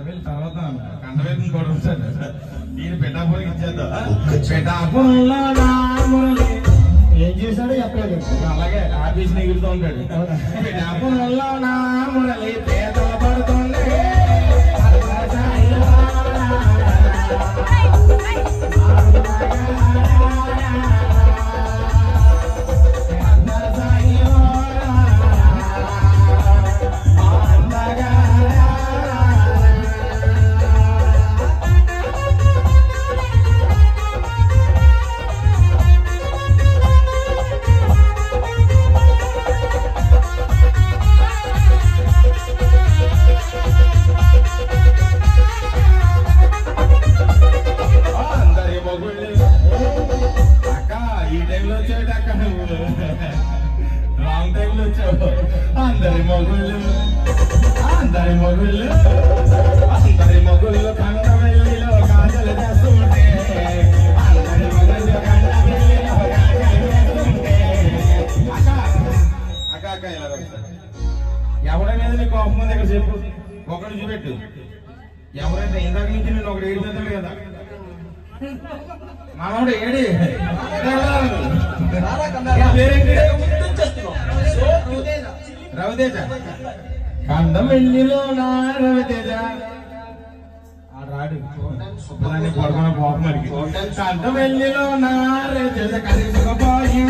కండవేలు తర్వాత కండవేలు ఇంకోటి ఉంటాడు నేను పెట్టాపురం ఇచ్చేద్దా పెట్టాపురంలో నా మురళి ఏం చేశాడో చెప్పలేదు. అలాగే ఆఫీస్ ఎగురుతూ ఉంటాడు. పెట్టాపురంలో నా మురళి పేదలు పడుతుండే అందరి మొగుళ్ళు కండ వెళ్ళిలో కాజలు చేస్తుంటే అందరి మొగుళ్ళు కండ వెళ్ళిలో కాజలు చేస్తుంటే అక్క ఇలా ఎవరి మీద నీ కోపం ఉంది ఇక్కడ చెప్పు ఒకటి చూపెట్టు ఎవరైతే ఇందాక నుంచి నేను ఒకటి ఏడిపోతాడు కదా మనోడు ఏడి రవితేజ కండం వెళ్ళిలో నా రవితేజ రాడు పడుకున్న కోపం అడిగి కండం వెళ్ళిలో నా రవితేజ కలిసిపోయి